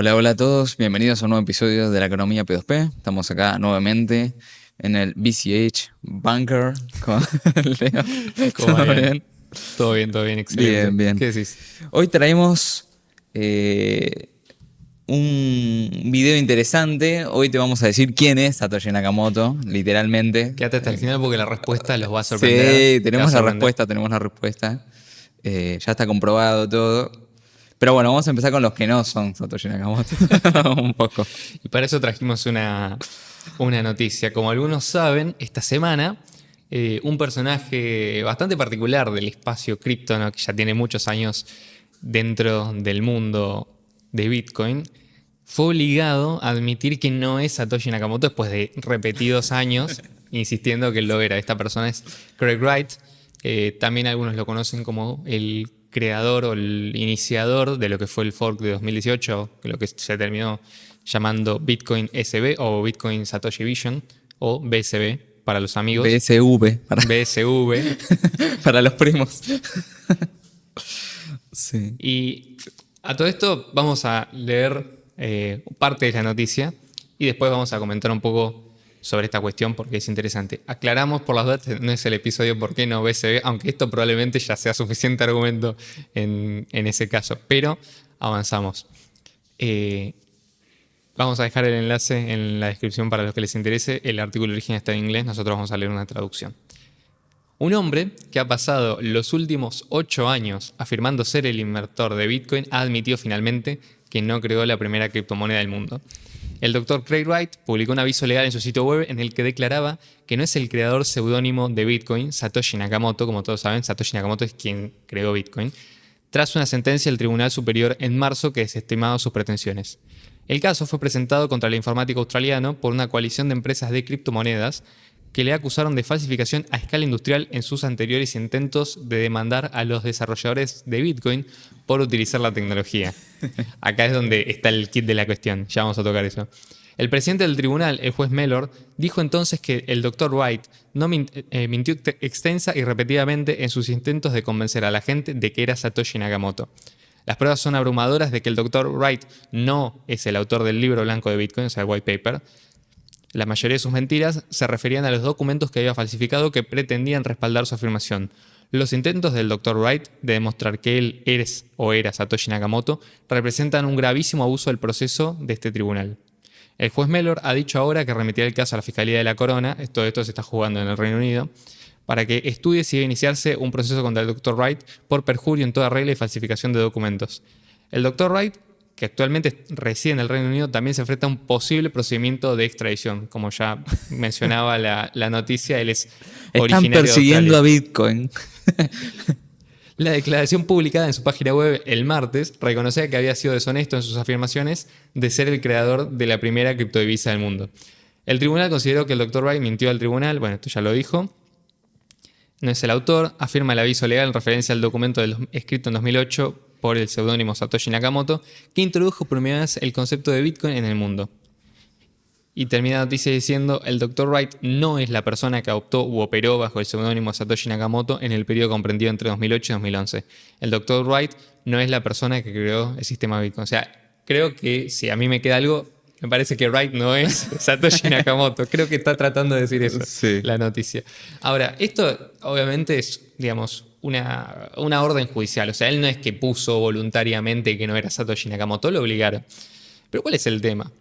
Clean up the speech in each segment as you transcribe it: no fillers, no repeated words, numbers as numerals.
Hola, hola a todos, bienvenidos a un nuevo episodio de la Economía P2P. Estamos acá nuevamente en el BCH Bunker con Leo. ¿Cómo va, ¿Todo Ian? bien? Todo bien, Bien, excelente. bien. ¿Qué decís? Hoy traemos un video interesante. Hoy te vamos a decir quién es Satoshi Nakamoto, literalmente. Quédate hasta el final porque la respuesta los va a sorprender. Sí, Te va a tenemos la sorprender. respuesta, tenemos la respuesta. Ya está comprobado todo. Pero bueno, vamos a empezar con los que no son Satoshi Nakamoto. Un poco. Y para eso trajimos una noticia. Como algunos saben, esta semana un personaje bastante particular del espacio cripto, ¿no? Que ya tiene muchos años dentro del mundo de Bitcoin, fue obligado a admitir que no es Satoshi Nakamoto después de repetidos años insistiendo que lo era. Esta persona es Craig Wright. También algunos lo conocen como el creador o el iniciador de lo que fue el fork de 2018, lo que se terminó llamando Bitcoin SB o Bitcoin Satoshi Vision o BSB para los amigos, BSV, BSV. para los primos. Sí. Y a todo esto vamos a leer parte de la noticia y después vamos a comentar un poco sobre esta cuestión porque es interesante. Aclaramos por las dudas, no es el episodio por qué no BSB, aunque esto probablemente ya sea suficiente argumento en ese caso, pero avanzamos. Eh, Vamos a dejar el enlace en la descripción para los que les interese. El artículo original está en inglés, nosotros vamos a leer una traducción. Un hombre que ha pasado los últimos 8 años afirmando ser el inventor de Bitcoin ha admitido finalmente que no creó la primera criptomoneda del mundo. El Dr. Craig Wright publicó un aviso legal en su sitio web en el que declaraba que no es el creador seudónimo de Bitcoin, Satoshi Nakamoto, como todos saben, Satoshi Nakamoto es quien creó Bitcoin, tras una sentencia del Tribunal Superior en marzo que desestimaba sus pretensiones. El caso fue presentado contra el informático australiano por una coalición de empresas de criptomonedas que le acusaron de falsificación a escala industrial en sus anteriores intentos de demandar a los desarrolladores de Bitcoin por utilizar la tecnología. Acá es donde está el kit de la cuestión, ya vamos a tocar eso. El presidente del tribunal, el juez Mellor, dijo entonces que el Dr. Wright no mintió extensa y repetidamente en sus intentos de convencer a la gente de que era Satoshi Nakamoto. Las pruebas son abrumadoras de que el Dr. Wright no es el autor del libro blanco de Bitcoin, o sea, el white paper. La mayoría de sus mentiras se referían a los documentos que había falsificado que pretendían respaldar su afirmación. Los intentos del Dr. Wright de demostrar que él es o era Satoshi Nakamoto representan un gravísimo abuso del proceso de este tribunal. El juez Mellor ha dicho ahora que remitirá el caso a la Fiscalía de la Corona, todo esto se está jugando en el Reino Unido, para que estudie si debe iniciarse un proceso contra el Dr. Wright por perjurio en toda regla y falsificación de documentos. El Dr. Wright, que actualmente reside en el Reino Unido, también se enfrenta a un posible procedimiento de extradición. Como ya mencionaba la noticia, él es Están originario de persiguiendo Australia. a Bitcoin. La declaración publicada en su página web el martes reconocía que había sido deshonesto en sus afirmaciones de ser el creador de la primera criptodivisa del mundo. El tribunal consideró que el Dr. Wright mintió al tribunal, bueno, esto ya lo dijo, no es el autor, afirma el aviso legal en referencia al documento escrito en 2008 por el seudónimo Satoshi Nakamoto, que introdujo por primera vez el concepto de Bitcoin en el mundo. Y termina la noticia diciendo, el Dr. Wright no es la persona que adoptó u operó bajo el seudónimo Satoshi Nakamoto en el periodo comprendido entre 2008 y 2011. El Dr. Wright no es la persona que creó el sistema Bitcoin. O sea, creo que si a mí me queda algo, me parece que Wright no es Satoshi Nakamoto. Creo que está tratando de decir eso, Sí. la noticia. Ahora, esto obviamente es, digamos, una orden judicial. O sea, él no es que puso voluntariamente que no era Satoshi Nakamoto, lo obligaron. Pero ¿cuál es el tema?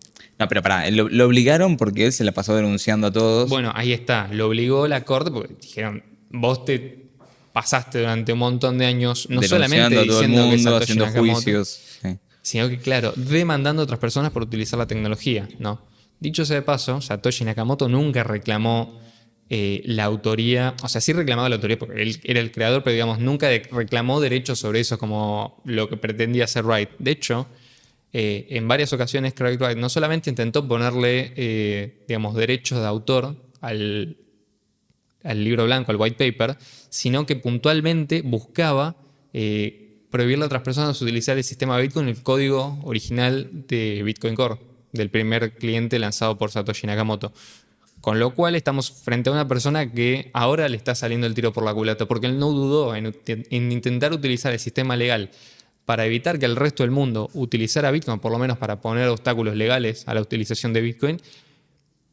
No, pero pará, lo obligaron porque él se la pasó denunciando a todos. Bueno, ahí está. Lo obligó la corte porque dijeron, vos te pasaste durante un montón de años no solamente Denunciando a todo el diciendo que es mundo, Satoshi haciendo Nakamoto, juicios. Sí. sino que, claro, demandando a otras personas por utilizar la tecnología, ¿no? Dicho sea de paso, Satoshi Nakamoto nunca reclamó la autoría, o sea, sí reclamaba la autoría porque él era el creador, pero digamos, nunca reclamó derechos sobre eso como lo que pretendía hacer Wright. De hecho, en varias ocasiones Craig Wright no solamente intentó ponerle, digamos, derechos de autor al libro blanco, al white paper, sino que puntualmente buscaba prohibirle a otras personas utilizar el sistema Bitcoin, el código original de Bitcoin Core, del primer cliente lanzado por Satoshi Nakamoto. Con lo cual estamos frente a una persona que ahora le está saliendo el tiro por la culata, porque él no dudó en intentar utilizar el sistema legal para evitar que el resto del mundo utilizara Bitcoin, por lo menos para poner obstáculos legales a la utilización de Bitcoin,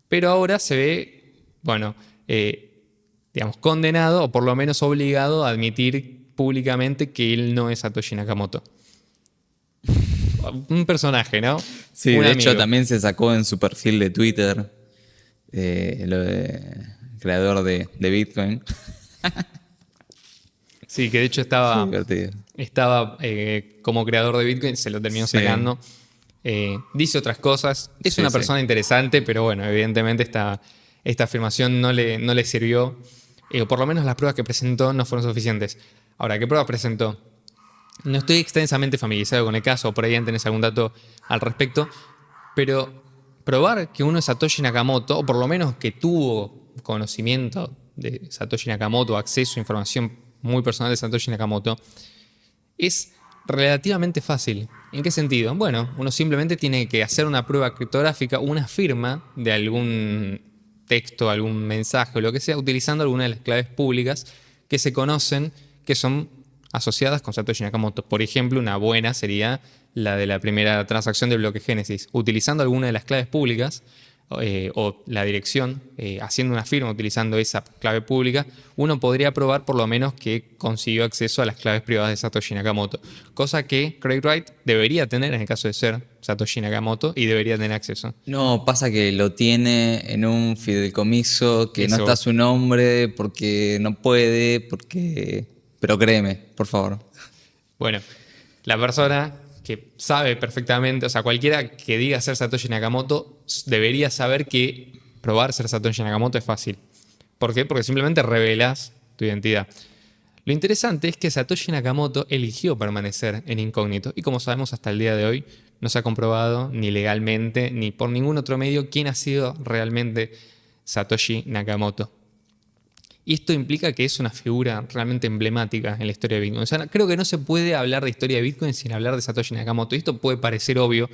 pero ahora se ve, bueno, digamos, condenado o por lo menos obligado a admitir públicamente que él no es Satoshi Nakamoto. Un personaje, ¿no? Sí, Un de amigo. hecho también se sacó en su perfil de Twitter lo de creador de Bitcoin. Sí, que de hecho Fue divertido. estaba como creador de Bitcoin, se lo terminó Sí. sacando. Dice otras cosas. Es Sí, una sí. persona interesante, pero bueno, evidentemente esta afirmación no le sirvió. O por lo menos las pruebas que presentó no fueron suficientes. Ahora, ¿qué pruebas presentó? No estoy extensamente familiarizado con el caso, por ahí tenés algún dato al respecto, pero probar que uno es Satoshi Nakamoto, o por lo menos que tuvo conocimiento de Satoshi Nakamoto, acceso a información muy personal de Satoshi Nakamoto, es relativamente fácil. ¿En qué sentido? Bueno, uno simplemente tiene que hacer una prueba criptográfica, una firma de algún texto, algún mensaje o lo que sea, utilizando alguna de las claves públicas que se conocen que son asociadas con Satoshi Nakamoto. Por ejemplo, una buena sería la de la primera transacción del bloque Génesis. Utilizando alguna de las claves públicas o la dirección, haciendo una firma utilizando esa clave pública, uno podría probar por lo menos que consiguió acceso a las claves privadas de Satoshi Nakamoto. Cosa que Craig Wright debería tener en el caso de ser Satoshi Nakamoto y debería tener acceso. No, pasa que lo tiene en un fideicomiso que no Eso. está su nombre porque no puede, porque... Pero créeme, por favor. Bueno, la persona que sabe perfectamente, o sea, cualquiera que diga ser Satoshi Nakamoto debería saber que probar ser Satoshi Nakamoto es fácil. ¿Por qué? Porque simplemente revelas tu identidad. Lo interesante es que Satoshi Nakamoto eligió permanecer en incógnito y como sabemos hasta el día de hoy no se ha comprobado ni legalmente ni por ningún otro medio quién ha sido realmente Satoshi Nakamoto. Y esto implica que es una figura realmente emblemática en la historia de Bitcoin. O sea, creo que no se puede hablar de historia de Bitcoin sin hablar de Satoshi Nakamoto. Y esto puede parecer obvio,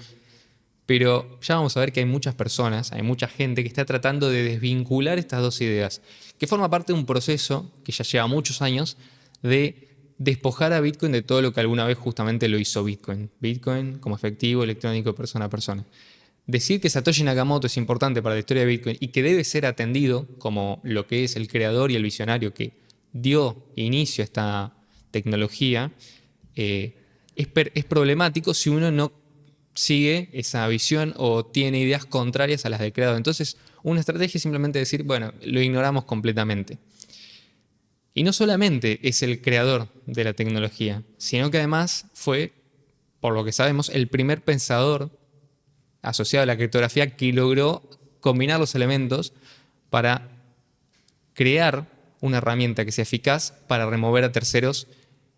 pero ya vamos a ver que hay muchas personas, hay mucha gente que está tratando de desvincular estas dos ideas, que forma parte de un proceso que ya lleva muchos años de despojar a Bitcoin de todo lo que alguna vez justamente lo hizo Bitcoin. Bitcoin como efectivo electrónico persona a persona. Decir que Satoshi Nakamoto es importante para la historia de Bitcoin y que debe ser atendido como lo que es el creador y el visionario que dio inicio a esta tecnología, es problemático si uno no sigue esa visión o tiene ideas contrarias a las del creador. Entonces, una estrategia es simplemente decir, bueno, lo ignoramos completamente. Y no solamente es el creador de la tecnología, sino que además fue, por lo que sabemos, el primer pensador asociado a la criptografía que logró combinar los elementos para crear una herramienta que sea eficaz para remover a terceros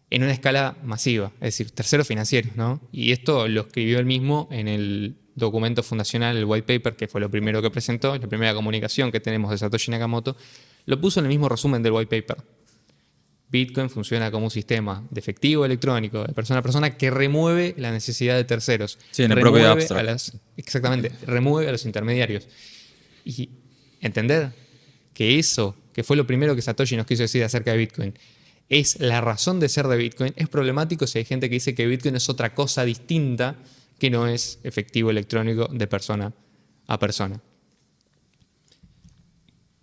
en una escala masiva, es decir, terceros financieros, ¿no? Y esto lo escribió él mismo en el documento fundacional, el white paper, que fue lo primero que presentó, la primera comunicación que tenemos de Satoshi Nakamoto, lo puso en el mismo resumen del white paper. Bitcoin funciona como un sistema de efectivo electrónico, de persona a persona, que remueve la necesidad de terceros. Sí, en el propio Remueve abstract. exactamente, remueve a los intermediarios. Y entender que eso, que fue lo primero que Satoshi nos quiso decir acerca de Bitcoin, es la razón de ser de Bitcoin, es problemático si hay gente que dice que Bitcoin es otra cosa distinta que no es efectivo electrónico de persona a persona.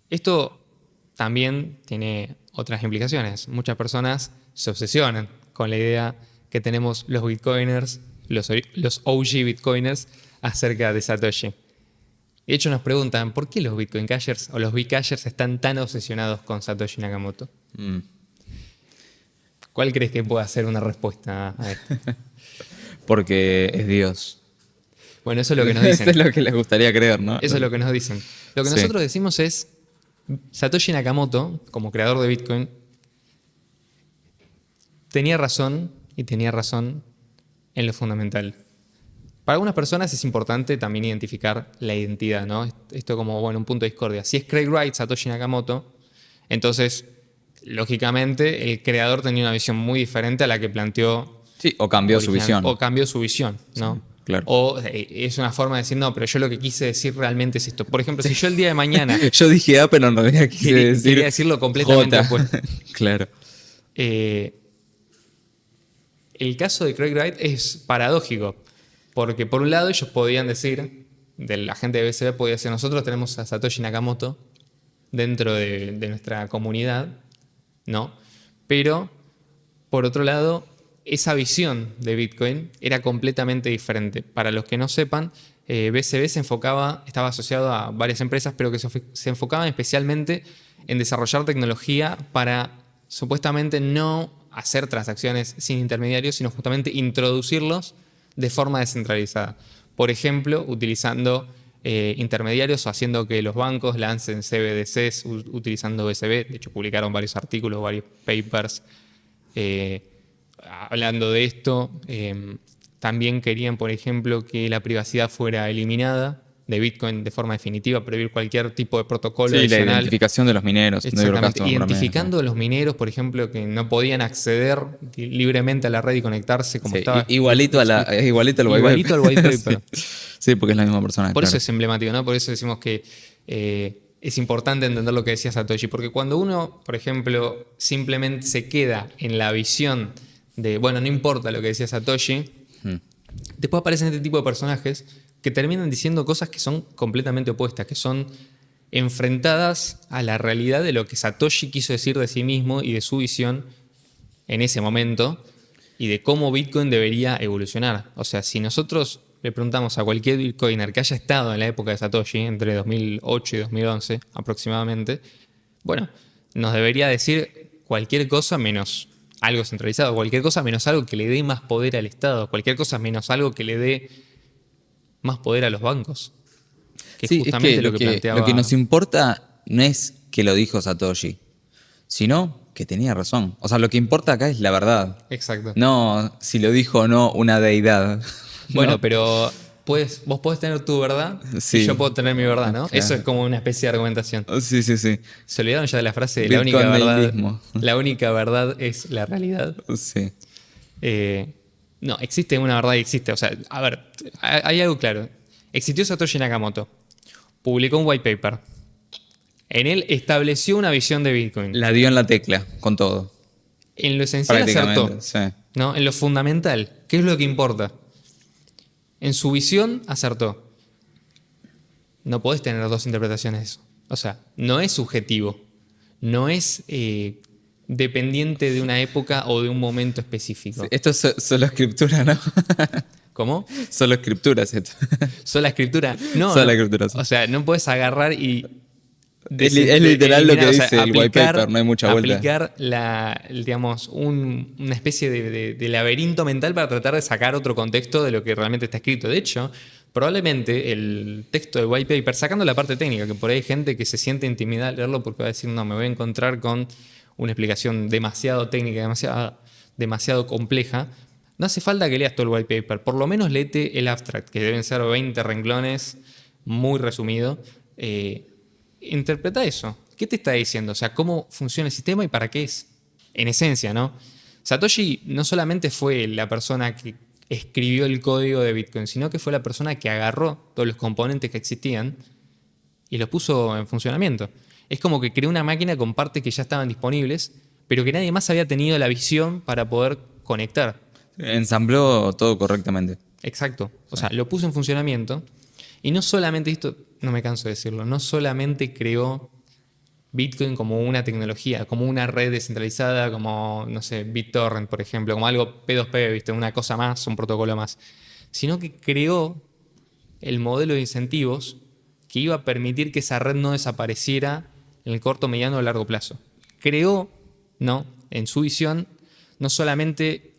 Esto también tiene otras implicaciones. Muchas personas se obsesionan con la idea que tenemos los bitcoiners, los OG bitcoiners, acerca de Satoshi. De hecho, nos preguntan, ¿por qué los Bitcoin Cashers o los Bitcashers están tan obsesionados con Satoshi Nakamoto? ¿Cuál crees que pueda ser una respuesta a esto? Porque es Dios. Bueno, eso es lo que nos Eso dicen. es lo que les gustaría creer, ¿no? Eso es lo que nos dicen. Lo que Sí. nosotros decimos es, Satoshi Nakamoto, como creador de Bitcoin, tenía razón y tenía razón en lo fundamental. Para algunas personas es importante también identificar la identidad, ¿no? Esto como, bueno, un punto de discordia. Si es Craig Wright, Satoshi Nakamoto, entonces, lógicamente, el creador tenía una visión muy diferente a la que planteó Sí, o cambió su original, visión. o cambió su visión, ¿no? Sí, claro. O es una forma de decir, no, pero yo lo que quise decir realmente es esto. Por ejemplo, si yo el día de mañana Yo dije A, pero en realidad quise quería decirlo completamente J. opuesto. Claro. El el caso de Craig Wright es paradójico, porque por un lado ellos podían decir, de la gente de BSV podía decir, nosotros tenemos a Satoshi Nakamoto dentro de nuestra comunidad, ¿no? Pero, por otro lado, esa visión de Bitcoin era completamente diferente. Para los que no sepan, BSV estaba asociado a varias empresas, pero que se enfocaban especialmente en desarrollar tecnología para supuestamente no hacer transacciones sin intermediarios, sino justamente introducirlos de forma descentralizada. Por ejemplo, utilizando intermediarios o haciendo que los bancos lancen CBDCs utilizando BSV. De hecho, publicaron varios artículos, varios papers hablando de esto. También querían, por ejemplo, que la privacidad fuera eliminada de Bitcoin de forma definitiva, prohibir cualquier tipo de protocolo Sí, la adicional. identificación de los mineros. Exactamente. Identificando a los mineros, por ejemplo, que no podían acceder libremente a la red y conectarse como estaba. Igualito al white paper. Igualito al white paper. Sí, porque es la misma persona. Por claro. eso es emblemático, ¿no? Por eso decimos que es importante entender lo que decía Satoshi. Porque cuando uno, por ejemplo, simplemente se queda en la visión de, bueno, no importa lo que decía Satoshi, después aparecen este tipo de personajes que terminan diciendo cosas que son completamente opuestas, que son enfrentadas a la realidad de lo que Satoshi quiso decir de sí mismo y de su visión en ese momento y de cómo Bitcoin debería evolucionar. O sea, si nosotros le preguntamos a cualquier Bitcoiner que haya estado en la época de Satoshi, entre 2008 y 2011 aproximadamente, bueno, nos debería decir cualquier cosa menos algo centralizado, cualquier cosa menos algo que le dé más poder al Estado, cualquier cosa menos algo que le dé más poder a los bancos. Que sí, justamente es que lo que planteaba. lo que nos importa no es que lo dijo Satoshi, sino que tenía razón. O sea, lo que importa acá es la verdad. Exacto. No si lo dijo o no una deidad. Bueno, ¿no? pero vos podés tener tu verdad Sí. y yo puedo tener mi verdad, ¿no? Claro. Eso es como una especie de argumentación. Sí, sí, sí. ¿Se olvidaron ya de la frase de la única Bitcoin-nihilismo. verdad? La única verdad es la realidad. Sí. No, existe una verdad y existe. O sea, a ver, hay algo claro. Existió Satoshi Nakamoto. Publicó un white paper. En él estableció una visión de Bitcoin. La dio en la tecla, con todo. En lo esencial acertó. Prácticamente, sí. ¿No? En lo fundamental. ¿Qué es lo que importa? En su visión acertó. No podés tener dos interpretaciones de eso. O sea, no es subjetivo. No es dependiente de una época o de un momento específico. Sí, esto es solo escritura, ¿no? ¿Cómo? Solo escrituras esto. Sola escritura. No, Sola no. escritura, sí. O sea, no puedes agarrar y... Es literal lo que eliminar, dice el white paper, no hay mucha vuelta. Aplicar digamos, una especie de laberinto mental para tratar de sacar otro contexto de lo que realmente está escrito. De hecho, probablemente el texto del white paper, sacando la parte técnica, que por ahí hay gente que se siente intimidada al leerlo porque va a decir, no, me voy a encontrar con una explicación demasiado técnica, demasiado compleja. No hace falta que leas todo el white paper, por lo menos léete el abstract, que deben ser 20 renglones, muy resumido. Interpreta eso. ¿Qué te está diciendo? O sea, cómo funciona el sistema y para qué es. En esencia, ¿no? Satoshi no solamente fue la persona que escribió el código de Bitcoin, sino que fue la persona que agarró todos los componentes que existían y los puso en funcionamiento. Es como que creó una máquina con partes que ya estaban disponibles, pero que nadie más había tenido la visión para poder conectar. Ensambló todo correctamente. Exacto. O sea, lo puso en funcionamiento. Y no solamente esto, no me canso de decirlo, no solamente creó Bitcoin como una tecnología, como una red descentralizada, como, no sé, BitTorrent, por ejemplo, como algo P2P, ¿viste? Una cosa más, un protocolo más, sino que creó el modelo de incentivos que iba a permitir que esa red no desapareciera en el corto, mediano o largo plazo. Creó, ¿no?, en su visión, no solamente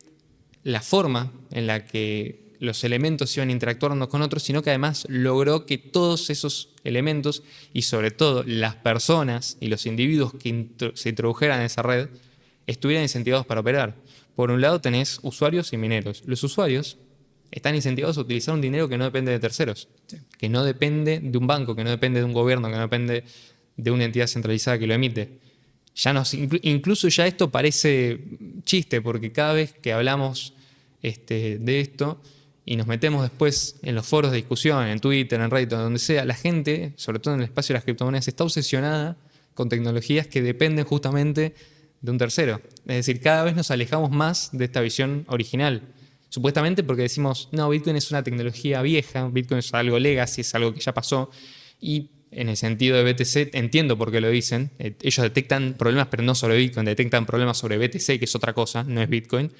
la forma en la que los elementos iban a interactuar unos con otros, sino que además logró que todos esos elementos y sobre todo las personas y los individuos que se introdujeran en esa red estuvieran incentivados para operar. Por un lado tenés usuarios y mineros. Los usuarios están incentivados a utilizar un dinero que no depende de terceros, que no depende de un banco, que no depende de un gobierno, que no depende de una entidad centralizada que lo emite. Incluso ya esto parece chiste, porque cada vez que hablamos de esto y nos metemos después en los foros de discusión, en Twitter, en Reddit, donde sea, la gente, sobre todo en el espacio de las criptomonedas, está obsesionada con tecnologías que dependen justamente de un tercero. Es decir, cada vez nos alejamos más de esta visión original. Supuestamente porque decimos, no, Bitcoin es una tecnología vieja, Bitcoin es algo legacy, es algo que ya pasó. Y en el sentido de BTC, entiendo por qué lo dicen. Ellos detectan problemas, pero no sobre Bitcoin, detectan problemas sobre BTC, que es otra cosa, no es Bitcoin.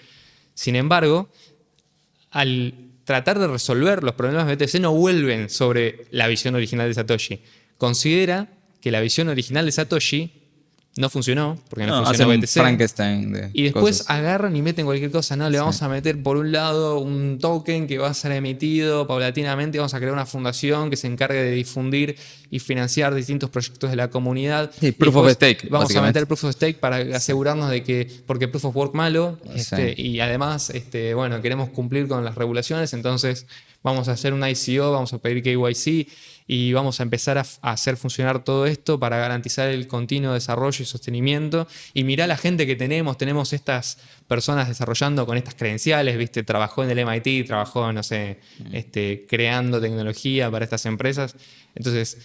Sin embargo, al tratar de resolver los problemas de BTC, no vuelven sobre la visión original de Satoshi. Considera que la visión original de Satoshi no funcionó, porque no No, funcionó hacen un BTC. Frankenstein de Y después cosas. agarran y meten cualquier cosa, ¿no? Le vamos a meter por un lado un token que va a ser emitido paulatinamente, vamos a crear una fundación que se encargue de difundir y financiar distintos proyectos de la comunidad. Sí, Y proof of después stake, vamos a básicamente. meter proof of stake para asegurarnos de que, porque proof of work malo, Sí. y además, bueno, queremos cumplir con las regulaciones, entonces vamos a hacer un ICO, vamos a pedir KYC y vamos a empezar a hacer funcionar todo esto para garantizar el continuo desarrollo y sostenimiento. Y mirá la gente que tenemos estas personas desarrollando con estas credenciales, ¿viste? Trabajó en el MIT, trabajó, no sé, creando tecnología para estas empresas. Entonces,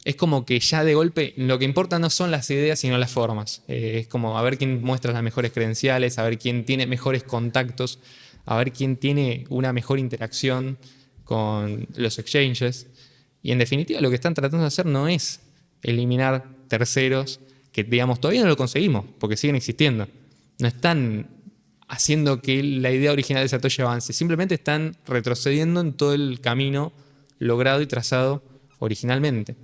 es como que ya de golpe lo que importa no son las ideas, sino las formas. Es como a ver quién muestra las mejores credenciales, a ver quién tiene mejores contactos, a ver quién tiene una mejor interacción con los exchanges. Y en definitiva lo que están tratando de hacer no es eliminar terceros, que digamos todavía no lo conseguimos, porque siguen existiendo. No están haciendo que la idea original de Satoshi avance, simplemente están retrocediendo en todo el camino logrado y trazado originalmente.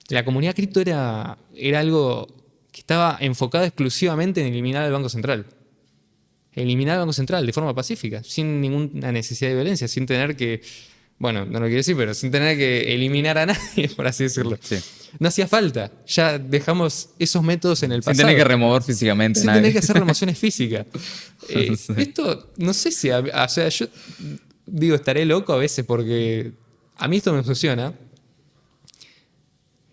La comunidad cripto era algo que estaba enfocado exclusivamente en eliminar al Banco Central. Eliminar al Banco Central de forma pacífica, sin ninguna necesidad de violencia, sin tener que, bueno, no lo quiero decir, pero sin tener que eliminar a nadie, por así decirlo. Sí. No hacía falta, ya dejamos esos métodos en el Sin pasado. tener que remover físicamente a Sin nadie. tener que hacer remociones físicas. Sí. Esto, no sé si, o sea, yo digo, estaré loco a veces porque a mí esto me funciona,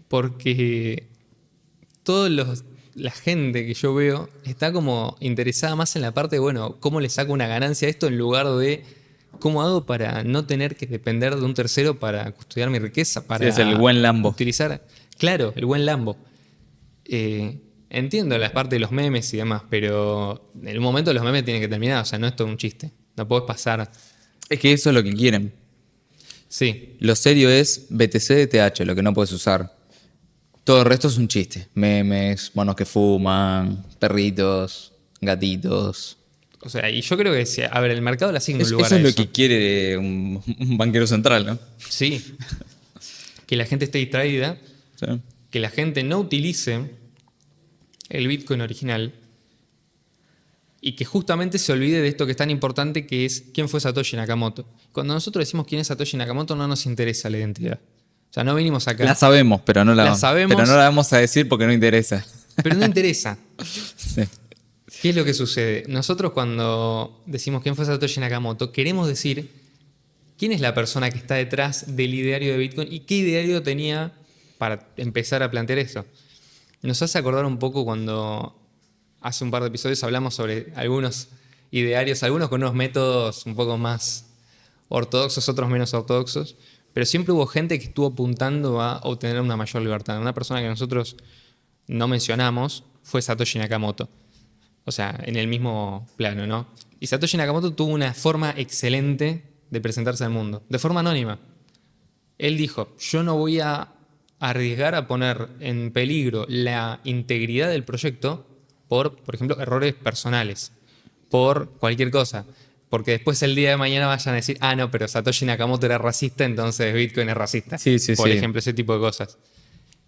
porque la gente que yo veo está como interesada más en la parte de, bueno, cómo le saco una ganancia a esto en lugar de cómo hago para no tener que depender de un tercero para custodiar mi riqueza, para Sí, es el buen Lambo. utilizar, claro, el buen Lambo. Entiendo la parte de los memes y demás, pero en el momento los memes tienen que terminar, o sea, no es todo un chiste. No puedes pasar. Es que eso es lo que quieren. Sí, Lo serio es BTC de TH, lo que no puedes usar. Todo el resto es un chiste. Memes, monos que fuman, perritos, gatitos. o sea, y yo creo que, a ver, el mercado le asigna un lugar Eso a es lo eso. que quiere un banquero central, ¿no? Sí, que la gente esté distraída, Sí. que la gente no utilice el Bitcoin original y que justamente se olvide de esto que es tan importante, que es quién fue Satoshi Nakamoto. Cuando nosotros decimos quién es Satoshi Nakamoto, no nos interesa la identidad. O sea, no venimos acá. La sabemos, pero no la, La sabemos. pero no la vamos a decir porque no interesa. Pero no interesa. Sí. ¿Qué es lo que sucede? Nosotros cuando decimos quién fue Satoshi Nakamoto, queremos decir quién es la persona que está detrás del ideario de Bitcoin y qué ideario tenía para empezar a plantear eso. Nos hace acordar un poco cuando hace un par de episodios hablamos sobre algunos idearios, algunos con unos métodos un poco más ortodoxos, otros menos ortodoxos, pero siempre hubo gente que estuvo apuntando a obtener una mayor libertad. Una persona que nosotros no mencionamos fue Satoshi Nakamoto. O sea, en el mismo plano, ¿no? Y Satoshi Nakamoto tuvo una forma excelente de presentarse al mundo, de forma anónima. Él dijo, yo no voy a arriesgar a poner en peligro la integridad del proyecto por ejemplo, errores personales, por cualquier cosa. Porque después el día de mañana vayan a decir, ah, no, pero Satoshi Nakamoto era racista, entonces Bitcoin es racista. Sí, sí, Por sí. ejemplo, ese tipo de cosas.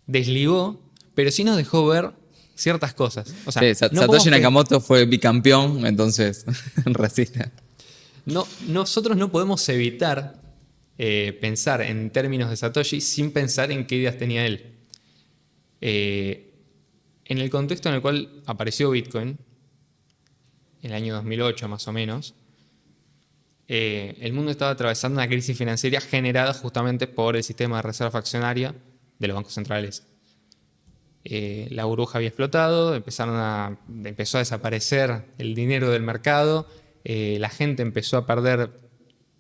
Desligó, pero sí nos dejó ver ciertas cosas. O sea, Sí, no Satoshi podemos Nakamoto fue bicampeón, entonces racista. nosotros no podemos evitar pensar en términos de Satoshi sin pensar en qué ideas tenía él. En el contexto en el cual apareció Bitcoin, en el año 2008 más o menos, el mundo estaba atravesando una crisis financiera generada justamente por el sistema de reserva accionaria de los bancos centrales. La burbuja había explotado, empezó a desaparecer el dinero del mercado, la gente empezó a perder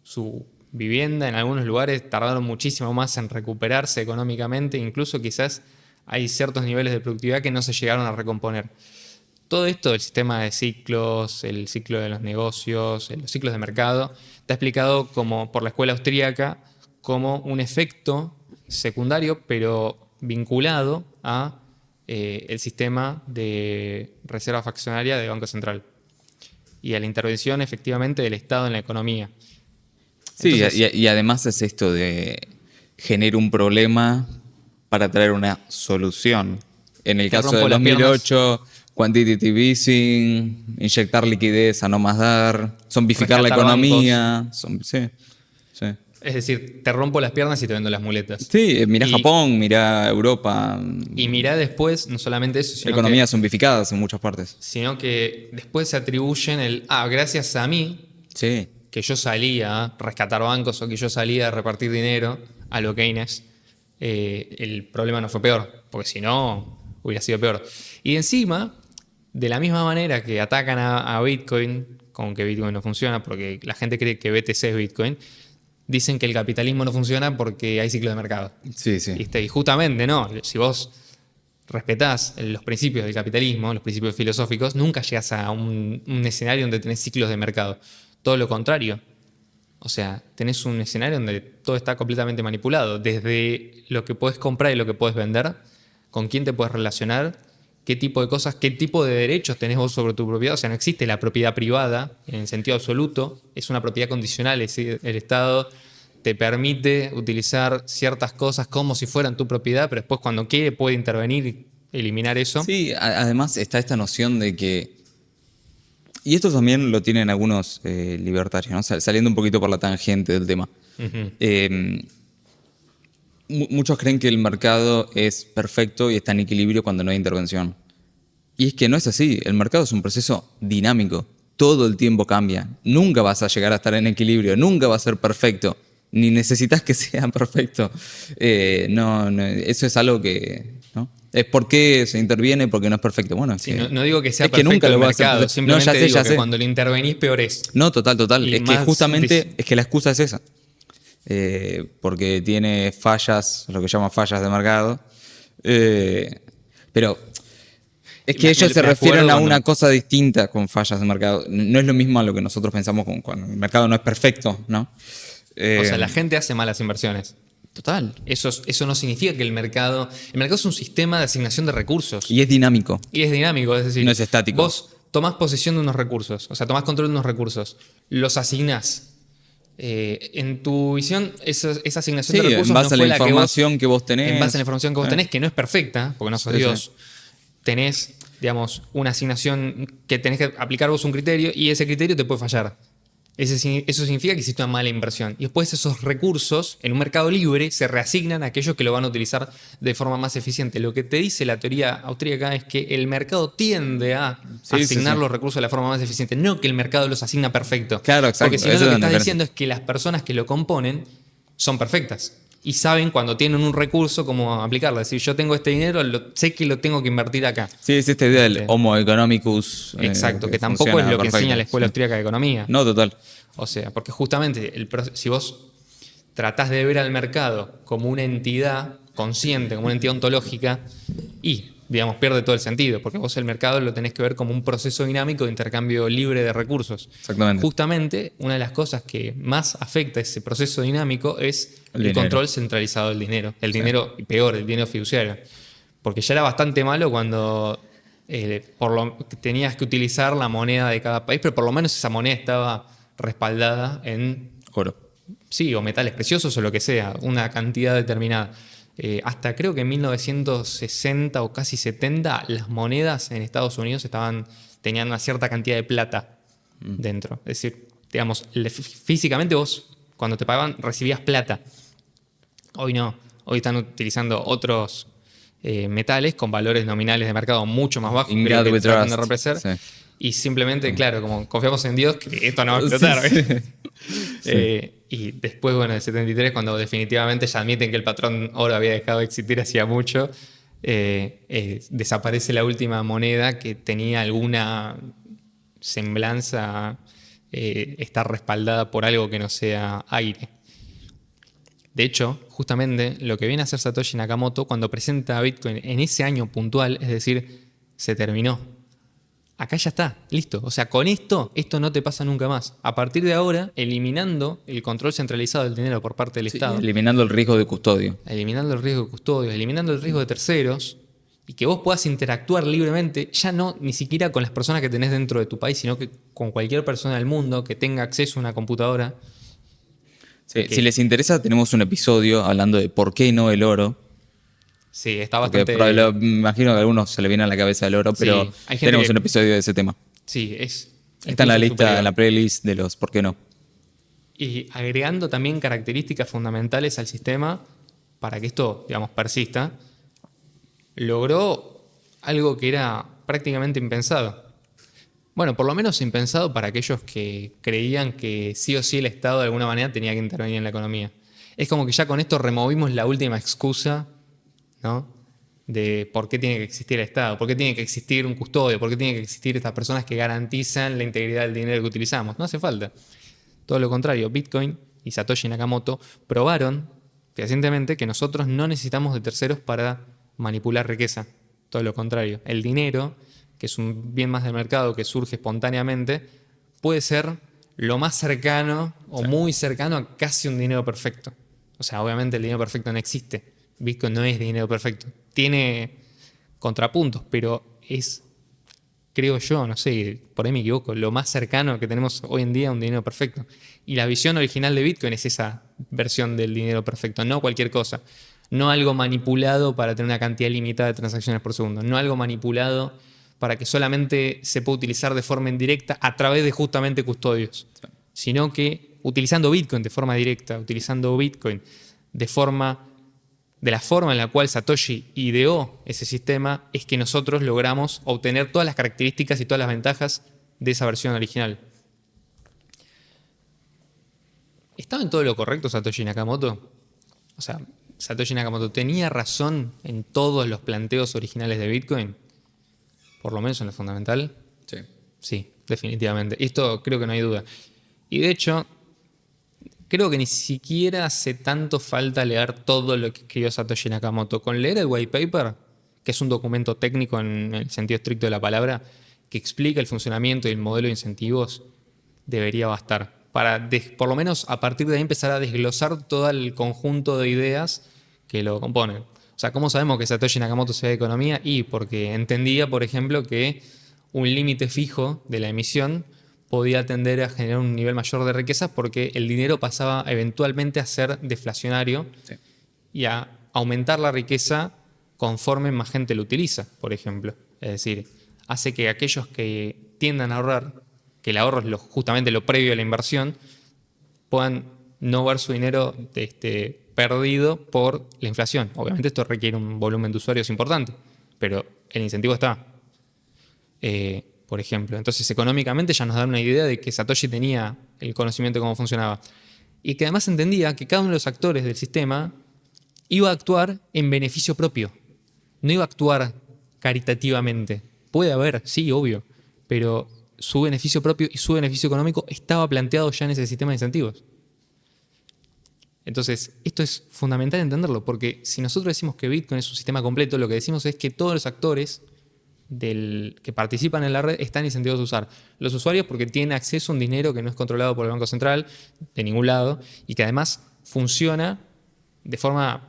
su vivienda, en algunos lugares tardaron muchísimo más en recuperarse económicamente, incluso quizás hay ciertos niveles de productividad que no se llegaron a recomponer. todo esto, el sistema de ciclos, el ciclo de los negocios, los ciclos de mercado, está explicado como por la escuela austríaca como un efecto secundario, pero vinculado a el sistema de reserva fraccionaria del Banco Central y a la intervención efectivamente del Estado en la economía. Sí, Entonces, y además es esto de generar un problema para traer una solución. En el te caso rompo del las piernas. 2008, quantitative easing, inyectar liquidez a no más dar, zombificar la Rescatar economía. Sí, sí. Es decir, te rompo las piernas y te vendo las muletas. Sí, mirá Y, Japón, mirá Europa, y mirá después, no solamente eso, economías zombificadas en muchas partes. sino que después se atribuyen gracias a mí, Sí, que yo salía a rescatar bancos o que yo salía a repartir dinero a lo Keynes, el problema no fue peor, porque si no, hubiera sido peor. Y encima, de la misma manera que atacan a Bitcoin, con que Bitcoin no funciona, porque la gente cree que BTC es Bitcoin, dicen que el capitalismo no funciona porque hay ciclos de mercado. sí, sí. ¿Viste? Y justamente no, si vos respetás los principios del capitalismo, los principios filosóficos, nunca llegas a un escenario donde tenés ciclos de mercado. Todo lo contrario. O sea, tenés un escenario donde todo está completamente manipulado, desde lo que podés comprar y lo que podés vender, con quién te puedes relacionar, qué tipo de cosas, qué tipo de derechos tenés vos sobre tu propiedad. O sea, no existe la propiedad privada en el sentido absoluto, es una propiedad condicional, es decir, el Estado te permite utilizar ciertas cosas como si fueran tu propiedad, pero después cuando quiere puede intervenir y eliminar eso. Sí, además está esta noción de que, y esto también lo tienen algunos libertarios, ¿no? Saliendo un poquito por la tangente del tema. Ujú. Muchos creen que el mercado es perfecto y está en equilibrio cuando no hay intervención. Y es que no es así. El mercado es un proceso dinámico. Todo el tiempo cambia. Nunca vas a llegar a estar en equilibrio. Nunca va a ser perfecto. Ni necesitas que sea perfecto. Eso es algo que... ¿no? Es por qué se interviene, porque no es perfecto. Bueno, Sí, no digo que sea es que perfecto nunca el lo va a hacer mercado, perfecto. No, simplemente ya sé, digo ya que sé. cuando lo intervenís peor es. No, total, total. Y Es que más justamente es que la excusa es esa. Porque tiene fallas, lo que llaman fallas de mercado. Pero es que ellos se me refieren acuerdo a cuando, una cosa distinta con fallas de mercado. No es lo mismo a lo que nosotros pensamos cuando el mercado no es perfecto, ¿no? o sea, Eh, la gente hace malas inversiones. Total. Eso no significa que el mercado es un sistema de asignación de recursos Y es dinámico, y es dinámico, es no decir, es estático. vos tomás posesión de unos recursos, o sea, tomás control de unos recursos, los asignás. En tu visión, esa asignación Sí, de en recursos no base a la fue la que vos, información que vos en base a la tenés. información que vos tenés, que no es perfecta, porque no sos Sí, sí. Dios, tenés, digamos, una asignación que tenés que aplicar vos un criterio y ese criterio te puede fallar. Eso significa que hiciste una mala inversión. Y después esos recursos en un mercado libre se reasignan a aquellos que lo van a utilizar de forma más eficiente. Lo que te dice la teoría austríaca es que el mercado tiende a Sí, sí, asignar sí. los recursos de la forma más eficiente, no que el mercado los asigna perfecto. Claro, exacto. Porque si no Eso lo es que donde estás diferencia. diciendo es que las personas que lo componen son perfectas. Y saben cuando tienen un recurso cómo aplicarlo. Es decir, yo tengo este dinero, sé que lo tengo que invertir acá. Sí, es esta idea del Homo economicus. Exacto, que tampoco es funciona lo que enseña la perfecto, escuela sí. austríaca de economía. No, total. O sea, porque justamente si vos tratás de ver al mercado como una entidad consciente, como una entidad ontológica, y, digamos, pierde todo el sentido, porque vos el mercado lo tenés que ver como un proceso dinámico de intercambio libre de recursos. Exactamente. Justamente, una de las cosas que más afecta ese proceso dinámico es El el dinero. control centralizado del dinero. El dinero, y peor, el dinero fiduciario. Porque ya era bastante malo cuando tenías que utilizar la moneda de cada país, pero por lo menos esa moneda estaba respaldada en, Oro. sí, o metales preciosos o lo que sea, una cantidad determinada. Hasta creo que en 1960 o casi 70, las monedas en Estados Unidos tenían una cierta cantidad de plata dentro. Es decir, digamos, físicamente vos, cuando te pagaban, recibías plata. Hoy no. Hoy están utilizando otros metales con valores nominales de mercado mucho más bajos In que lo God que we tratan de trust. representar. Sí. Y simplemente, claro, como confiamos en Dios, que esto no va a Sí, explotar. sí. ¿Ves? Sí. Y después, bueno, el 73, cuando definitivamente ya admiten que el patrón oro había dejado de existir hacía mucho, desaparece la última moneda que tenía alguna semblanza a estar respaldada por algo que no sea aire. De hecho, justamente lo que viene a hacer Satoshi Nakamoto cuando presenta a Bitcoin en ese año puntual, es decir, se terminó. acá ya está, listo. O sea, con esto no te pasa nunca más. A partir de ahora, eliminando el control centralizado del dinero por parte del Sí, Estado, eliminando el riesgo de custodio. eliminando el riesgo de custodio, eliminando el riesgo de terceros, y que vos puedas interactuar libremente, ya no ni siquiera con las personas que tenés dentro de tu país, sino que con cualquier persona del mundo que tenga acceso a una computadora. Sí, si les interesa, tenemos un episodio hablando de por qué no el oro. Sí, está Porque bastante... me imagino que a algunos se le viene a la cabeza el oro, pero Sí, hay gente tenemos un que... episodio de ese tema. Sí, es Está en la incluso lista, superior. en la playlist de los por qué no. Y agregando también características fundamentales al sistema para que esto, digamos, persista, logró algo que era prácticamente impensado. Bueno, por lo menos impensado para aquellos que creían que sí o sí el Estado de alguna manera tenía que intervenir en la economía. Es como que ya con esto removimos la última excusa, ¿no? De por qué tiene que existir el Estado, por qué tiene que existir un custodio, por qué tienen que existir estas personas que garantizan la integridad del dinero que utilizamos. No hace falta. Todo lo contrario, Bitcoin y Satoshi Nakamoto probaron fehacientemente que nosotros no necesitamos de terceros para manipular riqueza. Todo lo contrario, el dinero, que es un bien más del mercado que surge espontáneamente, puede ser lo más cercano o muy cercano a casi un dinero perfecto. O sea, obviamente el dinero perfecto no existe. Bitcoin no es dinero perfecto. Tiene contrapuntos, pero es, creo yo, no sé, por ahí me equivoco, lo más cercano que tenemos hoy en día a un dinero perfecto. Y la visión original de Bitcoin es esa versión del dinero perfecto, no cualquier cosa. No algo manipulado para tener una cantidad limitada de transacciones por segundo. No algo manipulado para que solamente se pueda utilizar de forma indirecta a través de justamente custodios. Sino que utilizando Bitcoin de forma directa, utilizando Bitcoin de la forma en la cual Satoshi ideó ese sistema, es que nosotros logramos obtener todas las características y todas las ventajas de esa versión original. ¿Estaba en todo lo correcto Satoshi Nakamoto? O sea, Satoshi Nakamoto tenía razón en todos los planteos originales de Bitcoin, por lo menos en lo fundamental. Sí. Sí, definitivamente. Esto creo que no hay duda. Y de hecho, creo que ni siquiera hace tanto falta leer todo lo que escribió Satoshi Nakamoto. Con leer el white paper, que es un documento técnico en el sentido estricto de la palabra, que explica el funcionamiento y el modelo de incentivos, debería bastar. Para, por lo menos, a partir de ahí empezar a desglosar todo el conjunto de ideas que lo componen. O sea, ¿cómo sabemos que Satoshi Nakamoto sabe de economía? Y porque entendía, por ejemplo, que un límite fijo de la emisión podía tender a generar un nivel mayor de riquezas porque el dinero pasaba eventualmente a ser deflacionario Sí. y a aumentar la riqueza conforme más gente lo utiliza, por ejemplo. Es decir, hace que aquellos que tiendan a ahorrar, que el ahorro es justamente lo previo a la inversión, puedan no ver su dinero perdido por la inflación. Obviamente esto requiere un volumen de usuarios importante, pero el incentivo está. Por ejemplo, entonces económicamente ya nos da una idea de que Satoshi tenía el conocimiento de cómo funcionaba. Y que además entendía que cada uno de los actores del sistema iba a actuar en beneficio propio. No iba a actuar caritativamente. Puede haber, sí, obvio, pero su beneficio propio y su beneficio económico estaba planteado ya en ese sistema de incentivos. Entonces, esto es fundamental entenderlo, porque si nosotros decimos que Bitcoin es un sistema completo, lo que decimos es que todos los actores que participan en la red están incentivados a usar. Los usuarios porque tienen acceso a un dinero que no es controlado por el Banco Central de ningún lado y que además funciona de forma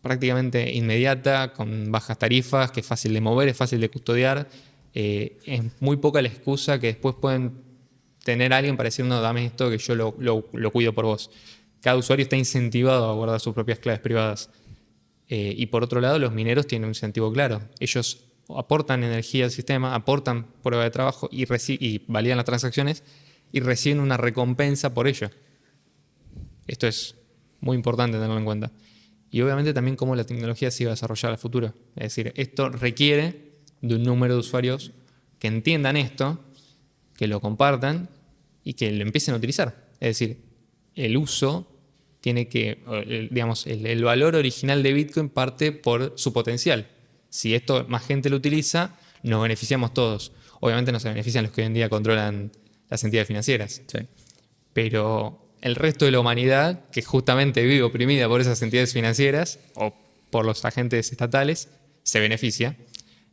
prácticamente inmediata, con bajas tarifas, que es fácil de mover, es fácil de custodiar. Es muy poca la excusa que después pueden tener a alguien para decir, no, dame esto que yo lo cuido por vos. Cada usuario está incentivado a guardar sus propias claves privadas. Y por otro lado, los mineros tienen un incentivo claro. Ellos aportan energía al sistema, aportan prueba de trabajo y validan las transacciones y reciben una recompensa por ello. Esto es muy importante tenerlo en cuenta. Y obviamente también cómo la tecnología se iba a desarrollar al futuro. Es decir, esto requiere de un número de usuarios que entiendan esto, que lo compartan y que lo empiecen a utilizar. Es decir, el uso tiene que, digamos, el valor original de Bitcoin parte por su potencial. Si esto más gente lo utiliza, nos beneficiamos todos. Obviamente no se benefician los que hoy en día controlan las entidades financieras. Sí. Pero el resto de la humanidad, que justamente vive oprimida por esas entidades financieras o por los agentes estatales, se beneficia.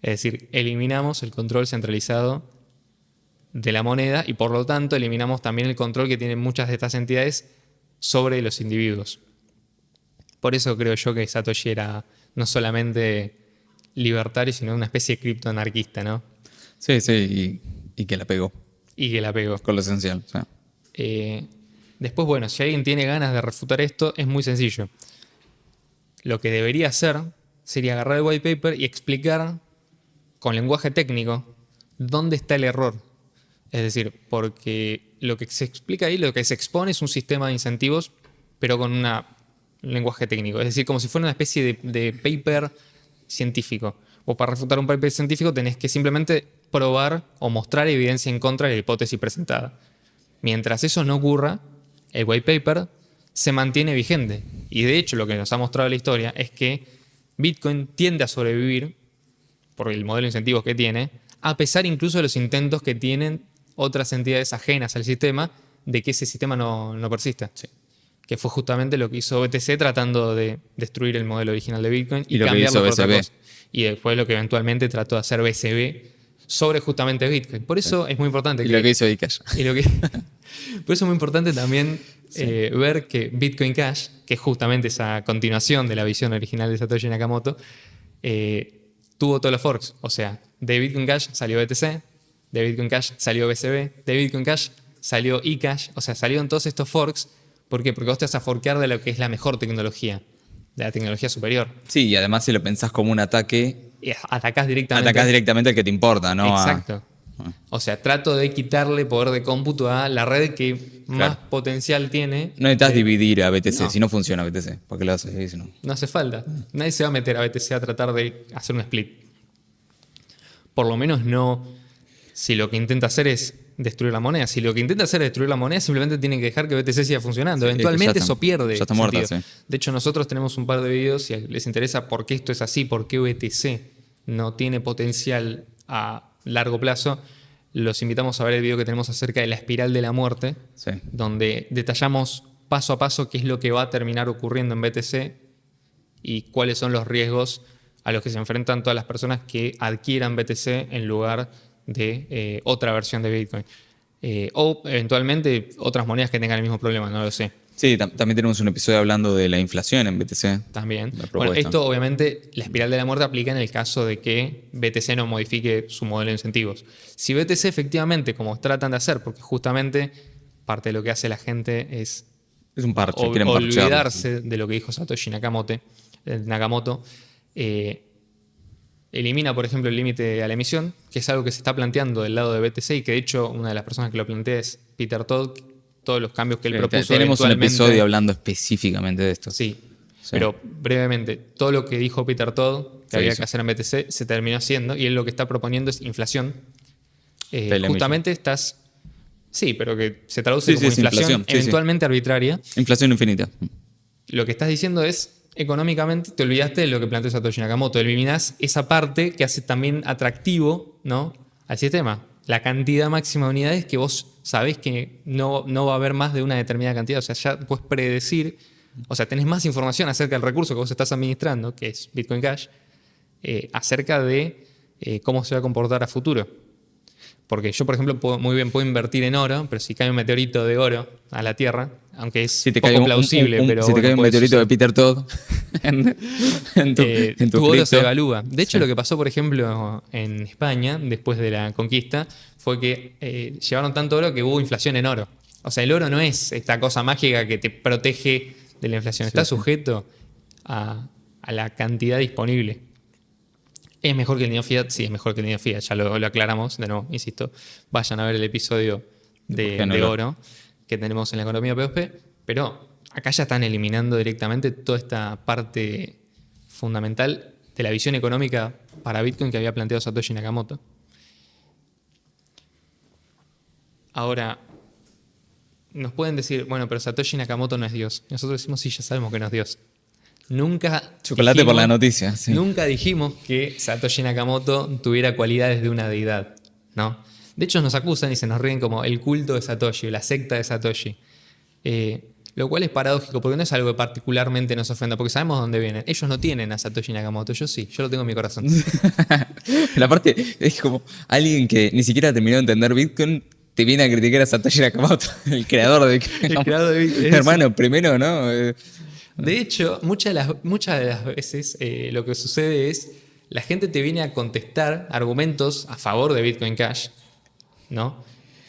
Es decir, eliminamos el control centralizado de la moneda y por lo tanto eliminamos también el control que tienen muchas de estas entidades sobre los individuos. Por eso creo yo que Satoshi era no solamente libertario, sino una especie de criptoanarquista, ¿no? Sí, sí, y que la pegó, Y que la pegó. con lo esencial. O sea. Después, bueno, si alguien tiene ganas de refutar esto, es muy sencillo. Lo que debería hacer sería agarrar el white paper y explicar con lenguaje técnico dónde está el error. Es decir, porque lo que se explica ahí, lo que se expone es un sistema de incentivos, pero con un lenguaje técnico. Es decir, como si fuera una especie de paper científico. O para refutar un paper científico tenés que simplemente probar o mostrar evidencia en contra de la hipótesis presentada. Mientras eso no ocurra, el white paper se mantiene vigente. Y de hecho lo que nos ha mostrado la historia es que Bitcoin tiende a sobrevivir por el modelo de incentivos que tiene, a pesar incluso de los intentos que tienen otras entidades ajenas al sistema de que ese sistema no persista. Sí. Que fue justamente lo que hizo BTC tratando de destruir el modelo original de Bitcoin y lo que cambiarlo hizo por otra BCB. cosa. Y después lo que eventualmente trató de hacer BCB sobre justamente Bitcoin. Por eso es muy importante Y lo que hizo Zcash. y lo que- por eso es muy importante también ver que Bitcoin Cash, que es justamente esa continuación de la visión original de Satoshi Nakamoto, tuvo todos los forks. O sea, de Bitcoin Cash salió BTC, de Bitcoin Cash salió BCB, de Bitcoin Cash salió eCash. O sea, salieron todos estos forks. ¿Por qué? Porque vos te vas a forkear de lo que es la mejor tecnología, de la tecnología superior. Sí, y además si lo pensás como un ataque, Y atacás directamente. atacás directamente al que te importa, ¿no? Exacto. O sea, trato de quitarle poder de cómputo a la red que más potencial tiene. No necesitas dividir a BTC, No. si no funciona BTC. ¿Por qué lo haces? Si no. No hace falta. Nadie se va a meter a BTC a tratar de hacer un split. Por lo menos no si lo que intenta hacer es destruir la moneda. Si lo que intenta hacer es destruir la moneda, simplemente tiene que dejar que BTC siga funcionando. Sí, Eventualmente que ya está- eso pierde ya está muerta, sentido. sí. De hecho, nosotros tenemos un par de videos, si les interesa por qué esto es así, por qué BTC no tiene potencial a largo plazo, los invitamos a ver el video que tenemos acerca de la espiral de la muerte, Sí. donde detallamos paso a paso qué es lo que va a terminar ocurriendo en BTC y cuáles son los riesgos a los que se enfrentan todas las personas que adquieran BTC en lugar de otra versión de Bitcoin. O eventualmente otras monedas que tengan el mismo problema, no lo sé. Sí, también tenemos un episodio hablando de la inflación en BTC. También. La Bueno, propuesta. esto obviamente, la espiral de la muerte aplica en el caso de que BTC no modifique su modelo de incentivos. Si BTC efectivamente, como tratan de hacer, porque justamente parte de lo que hace la gente es Es un parche, quieren parchearlo. olvidarse de lo que dijo Satoshi Nakamoto, elimina, por ejemplo, el límite a la emisión, que es algo que se está planteando del lado de BTC y que de hecho una de las personas que lo plantea es Peter Todd. Todos los cambios que él propuso Tenemos un eventualmente- episodio hablando específicamente de esto. Sí, Sí. pero brevemente, todo lo que dijo Peter Todd que Se había hizo. que hacer en BTC se terminó haciendo y él lo que está proponiendo es inflación. Pay la Justamente estás... Sí, pero que se traduce Sí, como sí, es inflación, inflación, sí, sí. eventualmente arbitraria. Inflación infinita. Lo que estás diciendo es, económicamente, te olvidaste de lo que planteó Satoshi Nakamoto. Eliminás esa parte que hace también atractivo, ¿no?, al sistema. La cantidad máxima de unidades que vos sabés que no va a haber más de una determinada cantidad. O sea, ya puedes predecir, o sea, tenés más información acerca del recurso que vos estás administrando, que es Bitcoin Cash, acerca de cómo se va a comportar a futuro. Porque yo, por ejemplo, muy bien puedo invertir en oro, pero si cae un meteorito de oro a la Tierra, aunque es Si te poco cae plausible, pero si te bueno, cae un puede meteorito de suceder. Peter Todd en tu tu oro cripto. se evalúa. De hecho, Sí. lo que pasó, por ejemplo, en España, después de la conquista, fue que llevaron tanto oro que hubo inflación en oro. O sea, el oro no es esta cosa mágica que te protege de la inflación. Está sí. sujeto a la cantidad disponible. ¿Es mejor que el dinero fiat? Sí, es mejor que el dinero fiat. Ya lo aclaramos. De nuevo, insisto, vayan a ver el episodio ¿Por qué no de lo- oro que tenemos en la economía P2P. Pero acá ya están eliminando directamente toda esta parte fundamental de la visión económica para Bitcoin que había planteado Satoshi Nakamoto. Ahora, nos pueden decir, bueno, pero Satoshi Nakamoto no es Dios. Nosotros decimos, sí, ya sabemos que no es Dios. Nunca Chocolate por la dijimos- noticia. Sí. Nunca dijimos que Satoshi Nakamoto tuviera cualidades de una deidad, ¿no? De hecho, nos acusan y se nos ríen como el culto de Satoshi, la secta de Satoshi. Lo cual es paradójico, porque no es algo que particularmente nos ofenda, porque sabemos dónde vienen. Ellos no tienen a Satoshi Nakamoto, yo sí, yo lo tengo en mi corazón. La parte es como alguien que ni siquiera terminó de entender Bitcoin te viene a criticar a Satoshi Nakamoto, el creador de Bitcoin. El creador de Bitcoin. Hermano, primero, ¿no? De hecho, muchas de las veces lo que sucede es la gente te viene a contestar argumentos a favor de Bitcoin Cash, ¿no?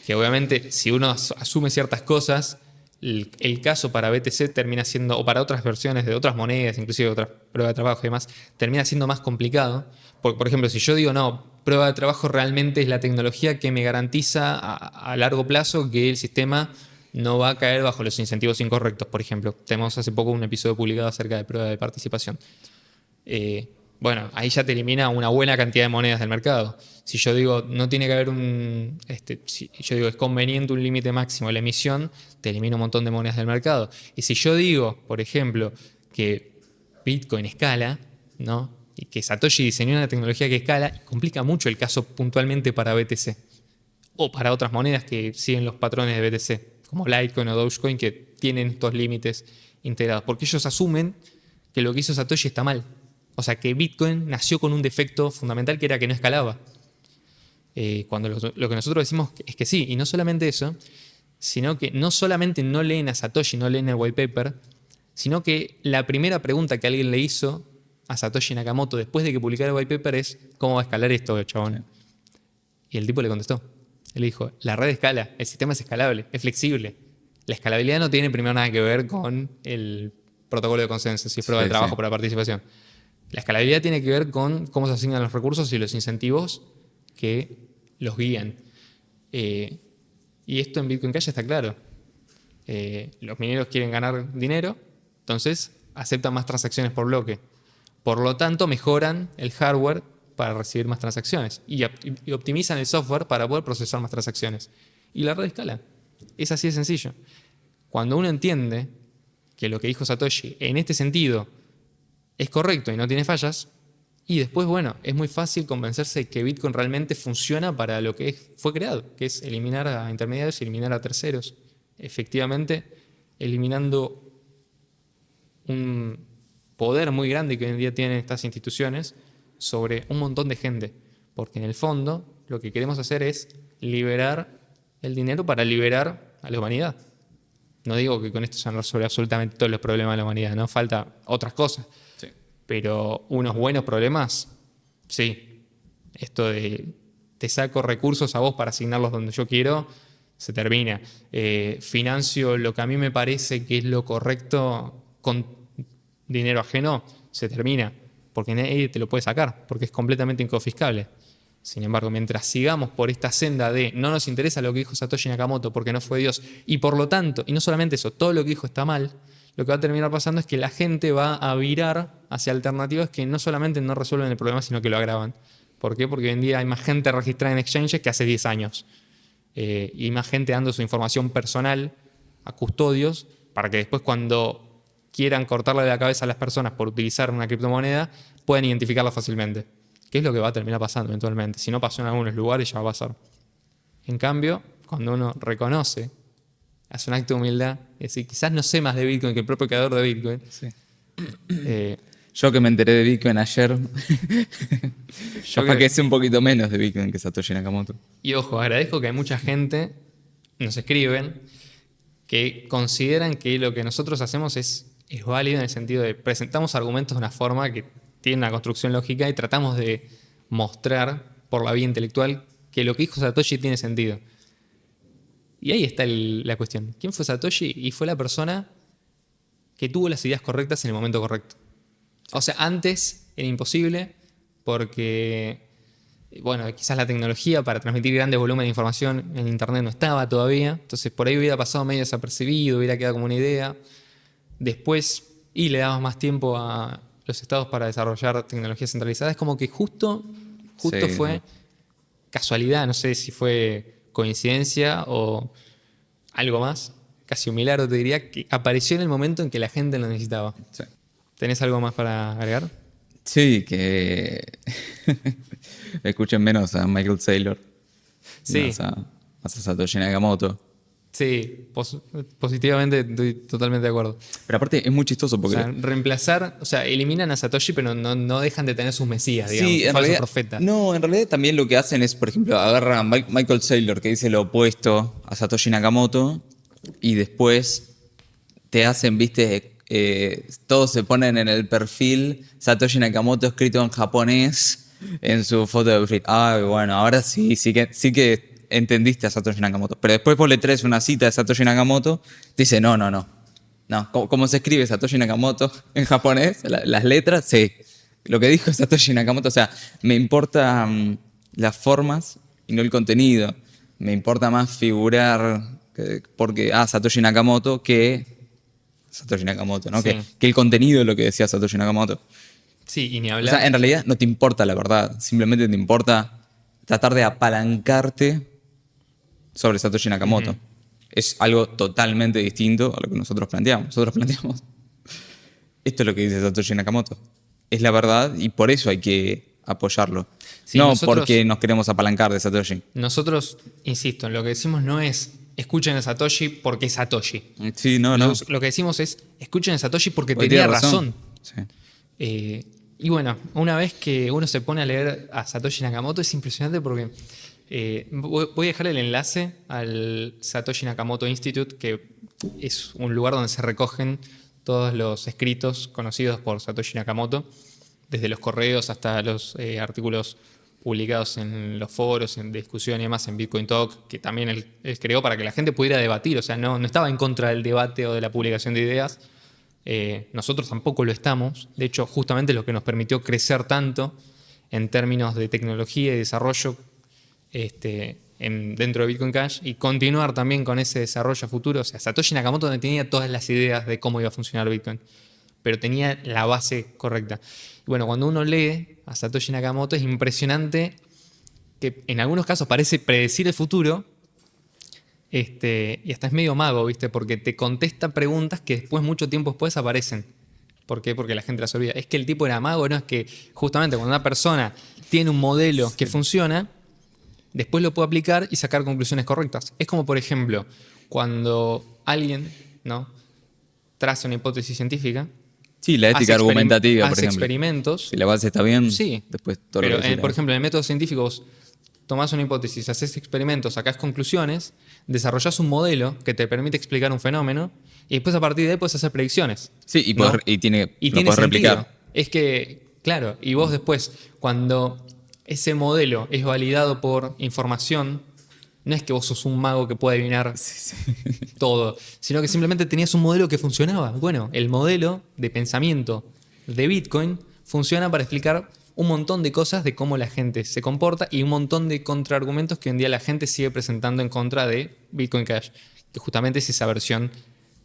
Que obviamente si uno asume ciertas cosas, el caso para BTC termina siendo, o para otras versiones de otras monedas, inclusive otras pruebas de trabajo y demás, termina siendo más complicado. Por ejemplo, si yo digo, no, prueba de trabajo realmente es la tecnología que me garantiza a largo plazo que el sistema no va a caer bajo los incentivos incorrectos, por ejemplo. Tenemos hace poco un episodio publicado acerca de prueba de participación. Bueno, ahí ya te elimina una buena cantidad de monedas del mercado. Si yo digo, no tiene que haber si yo digo, es conveniente un límite máximo de la emisión, te elimina un montón de monedas del mercado. Y si yo digo, por ejemplo, que Bitcoin escala, ¿no? Y que Satoshi diseñó una tecnología que escala, complica mucho el caso puntualmente para BTC. O para otras monedas que siguen los patrones de BTC, como Litecoin o Dogecoin, que tienen estos límites integrados. Porque ellos asumen que lo que hizo Satoshi está mal. O sea, que Bitcoin nació con un defecto fundamental que era que no escalaba. Cuando lo que nosotros decimos es que sí, y no solamente eso, sino que no solamente no leen a Satoshi, no leen el white paper, sino que la primera pregunta que alguien le hizo a Satoshi Nakamoto después de que publicara el white paper es ¿cómo va a escalar esto, chabón? Y el tipo le contestó. Él le dijo, la red escala, el sistema es escalable, es flexible. La escalabilidad no tiene primero nada que ver con el protocolo de consenso, si es prueba de trabajo para participación. La escalabilidad tiene que ver con cómo se asignan los recursos y los incentivos que los guían. Y esto en Bitcoin Cash está claro. Los mineros quieren ganar dinero, entonces aceptan más transacciones por bloque. Por lo tanto, mejoran el hardware para recibir más transacciones y optimizan el software para poder procesar más transacciones. Y la red escala. Es así de sencillo. Cuando uno entiende que lo que dijo Satoshi en este sentido es correcto y no tiene fallas, y después, bueno, es muy fácil convencerse de que Bitcoin realmente funciona para lo que fue creado, que es eliminar a intermediarios y eliminar a terceros. Efectivamente, eliminando un poder muy grande que hoy en día tienen estas instituciones sobre un montón de gente. Porque en el fondo, lo que queremos hacer es liberar el dinero para liberar a la humanidad. No digo que con esto se han resuelto absolutamente todos los problemas de la humanidad, no falta otras cosas. Sí. Pero unos buenos problemas, sí. Esto de te saco recursos a vos para asignarlos donde yo quiero, se termina. Financio lo que a mí me parece que es lo correcto con dinero ajeno, se termina. Porque nadie te lo puede sacar, porque es completamente inconfiscable. Sin embargo, mientras sigamos por esta senda de no nos interesa lo que dijo Satoshi Nakamoto porque no fue Dios, y por lo tanto, y no solamente eso, todo lo que dijo está mal, lo que va a terminar pasando es que la gente va a virar hacia alternativas que no solamente no resuelven el problema, sino que lo agravan. ¿Por qué? Porque hoy en día hay más gente registrada en exchanges que hace 10 años. Y más gente dando su información personal a custodios para que después cuando quieran cortarle la cabeza a las personas por utilizar una criptomoneda, puedan identificarla fácilmente. ¿Qué es lo que va a terminar pasando eventualmente? Si no pasó en algunos lugares, ya va a pasar. En cambio, cuando uno reconoce, hace un acto de humildad, es decir, quizás no sé más de Bitcoin que el propio creador de Bitcoin. Sí. Yo que me enteré de Bitcoin ayer, capaz que sé un poquito menos de Bitcoin que Satoshi Nakamoto. Y ojo, agradezco que hay mucha gente, nos escriben, que consideran que lo que nosotros hacemos es válido en el sentido de presentamos argumentos de una forma que tiene una construcción lógica y tratamos de mostrar por la vía intelectual que lo que dijo Satoshi tiene sentido. Y ahí está la cuestión. ¿Quién fue Satoshi? Y fue la persona que tuvo las ideas correctas en el momento correcto. O sea, antes era imposible porque, bueno, quizás la tecnología para transmitir grandes volúmenes de información en Internet no estaba todavía. Entonces por ahí hubiera pasado medio desapercibido, hubiera quedado como una idea. Después, y le damos más tiempo a los estados para desarrollar tecnologías centralizadas. Es como que justo sí, fue casualidad, no sé si fue coincidencia o algo más, casi un milagro te diría, que apareció en el momento en que la gente lo necesitaba. Sí. ¿Tenés algo más para agregar? Sí, que escuchen menos a Michael Saylor, sí. más a Satoshi Nakamoto. Sí, positivamente estoy totalmente de acuerdo. Pero aparte es muy chistoso O porque... sea, reemplazar, o sea, eliminan a Satoshi, pero no dejan de tener sus mesías, digamos, Sí, sus en falsos realidad... profetas. No, en realidad también lo que hacen es, por ejemplo, agarran a Michael Saylor, que dice lo opuesto a Satoshi Nakamoto, y después te hacen, viste, todos se ponen en el perfil Satoshi Nakamoto escrito en japonés en su foto de perfil. Ah, bueno, ahora sí que entendiste a Satoshi Nakamoto. Pero después vos le traes una cita de Satoshi Nakamoto, dice, no, no, no. No, ¿cómo se escribe Satoshi Nakamoto en japonés? Las letras, sí. Lo que dijo Satoshi Nakamoto, o sea, me importa las formas y no el contenido. Me importa más figurar porque, Satoshi Nakamoto que Satoshi Nakamoto, ¿no? Sí, Que el contenido de lo que decía Satoshi Nakamoto. sí, y ni O sea, en hablar. realidad no te importa la verdad, simplemente te importa tratar de apalancarte sobre Satoshi Nakamoto. Ujú. Es algo totalmente distinto a lo que nosotros planteamos. Nosotros planteamos, esto es lo que dice Satoshi Nakamoto. Es la verdad y por eso hay que apoyarlo. Sí, No porque nos queremos apalancar de Satoshi. nosotros, insisto, lo que decimos no es escuchen a Satoshi porque es Satoshi. Sí, no, no. Lo que decimos es escuchen a Satoshi porque Porque tenía tiene razón. razón. Sí. Y bueno, una vez que uno se pone a leer a Satoshi Nakamoto es impresionante porque voy a dejar el enlace al Satoshi Nakamoto Institute, que es un lugar donde se recogen todos los escritos conocidos por Satoshi Nakamoto, desde los correos hasta los artículos publicados en los foros, en discusión y demás, en Bitcoin Talk, que también él creó para que la gente pudiera debatir, o sea, no estaba en contra del debate o de la publicación de ideas. Nosotros tampoco lo estamos. De hecho, justamente lo que nos permitió crecer tanto en términos de tecnología y desarrollo dentro de Bitcoin Cash y continuar también con ese desarrollo a futuro. O sea, Satoshi Nakamoto no tenía todas las ideas de cómo iba a funcionar Bitcoin, pero tenía la base correcta. Y bueno, cuando uno lee a Satoshi Nakamoto es impresionante que en algunos casos parece predecir el futuro. Y hasta es medio mago, ¿viste? Porque te contesta preguntas que después, mucho tiempo después, aparecen. ¿Por qué? Porque la gente las olvida. Es que el tipo era mago, no es que justamente cuando una persona tiene un modelo que funciona, después lo puede aplicar y sacar conclusiones correctas. Es como, por ejemplo, cuando alguien, ¿no?, traza una hipótesis científica, Sí, la ética argumentativa, por hace ejemplo. experimentos. Si la base está bien, Sí, después todo pero lo que decís, por ejemplo, en el método científico vos tomás una hipótesis, haces experimentos, sacás conclusiones, desarrollás un modelo que te permite explicar un fenómeno y después a partir de ahí puedes hacer predicciones. Sí, y, ¿no? y Y lo tiene puedes sentido. replicar. Es que, claro, y vos después, cuando ese modelo es validado por información, no es que vos sos un mago que puede adivinar todo, sino que simplemente tenías un modelo que funcionaba. Bueno, el modelo de pensamiento de Bitcoin funciona para explicar un montón de cosas de cómo la gente se comporta y un montón de contraargumentos que hoy en día la gente sigue presentando en contra de Bitcoin Cash, que justamente es esa versión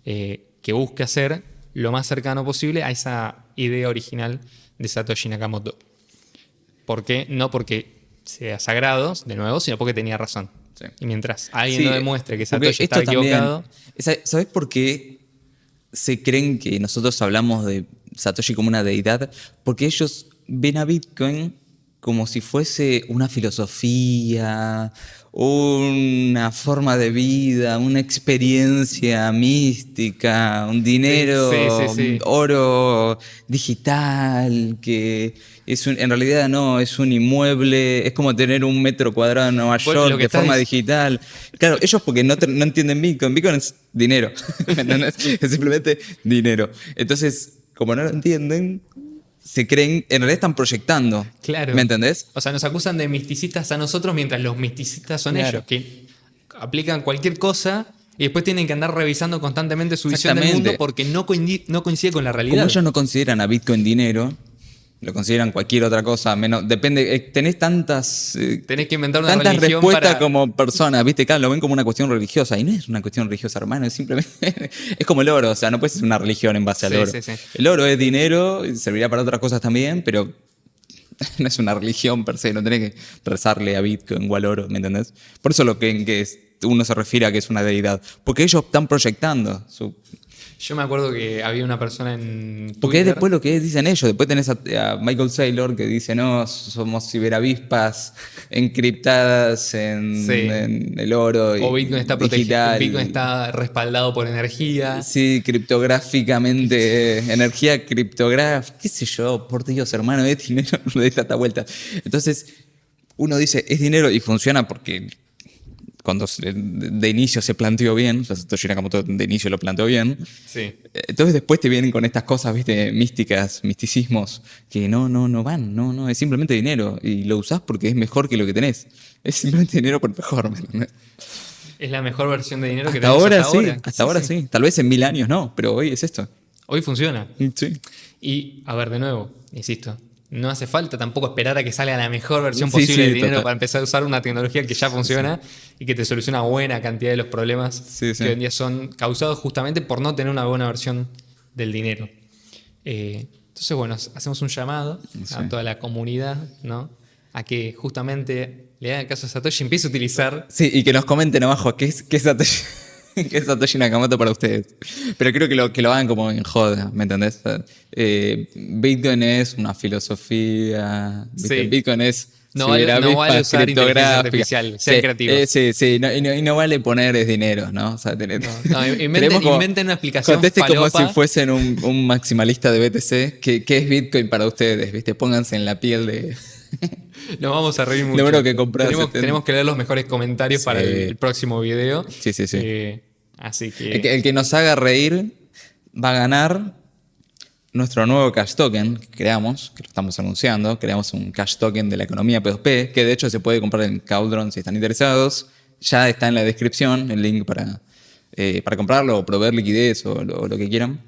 que busca ser lo más cercano posible a esa idea original de Satoshi Nakamoto. ¿Por qué? No porque sea sagrado, de nuevo, sino porque tenía razón. Sí. Y mientras alguien Sí, no demuestre que porque Satoshi estaba esto también. equivocado, ¿Sabes por qué se creen que nosotros hablamos de Satoshi como una deidad? Porque ellos ven a Bitcoin como si fuese una filosofía, una forma de vida, una experiencia mística, un sí, sí, dinero, sí, sí. oro digital, que en realidad no, es un inmueble, es como tener un metro cuadrado en Nueva Lo York que de estás forma diciendo. digital. Claro, ellos porque no entienden Bitcoin. Bitcoin es dinero. ¿Me entendés? Es simplemente dinero. Entonces, como no lo entienden, se creen, en realidad están proyectando. ¿Me Claro. entendés? O sea, nos acusan de misticistas a nosotros mientras los misticistas son Claro. ellos, que aplican cualquier cosa y después tienen que andar revisando constantemente su visión del mundo Exactamente. porque no coincide con la Como realidad. ellos no consideran a Bitcoin dinero, lo consideran cualquier otra cosa, menos, depende, tenés Tenés que inventar una tantas religión respuestas para... como personas, ¿viste? Claro, lo ven como una cuestión religiosa, y no es una cuestión religiosa, hermano, es simplemente, es como el oro, o sea, no puedes ser una religión en base al Sí, oro. sí, sí. El oro es dinero, servirá para otras cosas también, pero no es una religión per se, no tenés que rezarle a Bitcoin o al oro, ¿me entendés? Por eso uno se refiere a que es una deidad, porque ellos están proyectando Yo me acuerdo que había una persona en Porque es Twitter. después lo que dicen ellos. Después tenés a Michael Saylor que dice, no, somos ciberavispas encriptadas Sí. en el oro O y Bitcoin está protegido. digital. Bitcoin está respaldado por energía. Sí, criptográficamente, energía criptográfica, qué sé yo, por Dios, hermano, es dinero, no de tanta vuelta. Entonces, uno dice, es dinero y funciona porque cuando de inicio se planteó bien, o sea, Satoshi Nakamoto de inicio lo planteó bien. Sí. Entonces después te vienen con estas cosas, viste, místicas, misticismos, que no van, no, es simplemente dinero y lo usás porque es mejor que lo que tenés. Es simplemente dinero por mejor, ¿me entendés? Es la mejor versión de dinero que Hasta tenemos ahora hasta sí, ahora. hasta ahora sí. Tal vez en 1000 años no, pero hoy es esto. Hoy funciona. Sí. Y, a ver, de nuevo, insisto, no hace falta tampoco esperar a que salga la mejor versión Sí, posible sí, del dinero total. para empezar a usar una tecnología que ya funciona y que te soluciona buena cantidad de los problemas Sí, sí. que hoy en día son causados justamente por no tener una buena versión del dinero. Entonces, bueno, hacemos un llamado a toda la comunidad, ¿no? A que justamente le haga caso a Satoshi y empiece a utilizar. Sí, y que nos comenten abajo qué es Satoshi, qué es Satoshi Nakamoto para ustedes. Pero creo que lo hagan como en joda, ¿me entendés? O sea, Bitcoin es una filosofía, ¿viste? Sí. Bitcoin es No vale ciberavispas usar inteligencia criptográfica. artificial, sean Sí, creativos. sí, y no vale poner es dinero, ¿no? O sea, tenemos como- Inventen una explicación conteste como falopa. si fuesen un maximalista de BTC. ¿Qué es Bitcoin para ustedes? ¿Viste? Pónganse en la piel de... Nos vamos a reír mucho. Lo bueno que compras, Tenemos que leer los mejores comentarios para el próximo video. Sí. Así El que nos haga reír va a ganar nuestro nuevo cash token que creamos, que lo estamos anunciando. Creamos un cash token de la economía P2P, que de hecho se puede comprar en Cauldron si están interesados. Ya está en la descripción el link para comprarlo o proveer liquidez o lo que quieran.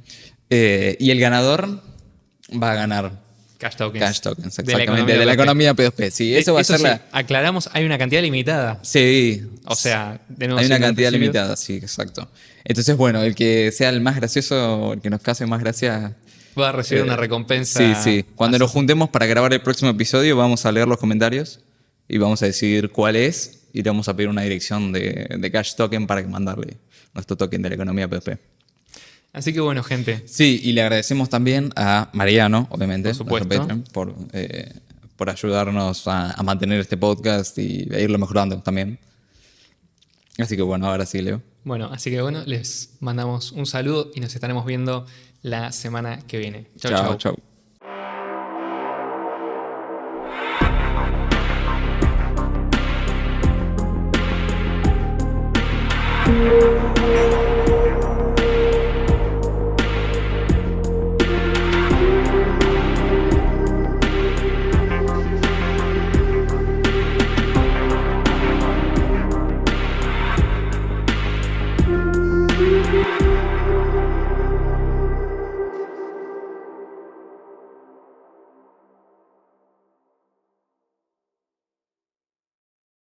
Y el ganador va a ganar Cash tokens. cash tokens, exactamente, de la economía P2P. Sí, eso va a ser sí, la... aclaramos, hay una cantidad limitada. Sí, O sea, de nuevo. hay una siendo al cantidad principio, limitada, sí, exacto. Entonces, bueno, el que sea el más gracioso, el que nos cause más gracia... Va a recibir una recompensa. Sí. Cuando nos juntemos para grabar el próximo episodio, vamos a leer los comentarios y vamos a decidir cuál es y le vamos a pedir una dirección de cash token para mandarle nuestro token de la economía P2P. Así que bueno, gente. Sí, y le agradecemos también a Mariano, obviamente, Por supuesto. nuestro Patreon, por ayudarnos a mantener este podcast y a irlo mejorando también. Así que bueno, ahora sí, Leo. Bueno, así que bueno, les mandamos un saludo y nos estaremos viendo la semana que viene. Chau, chau. Chau.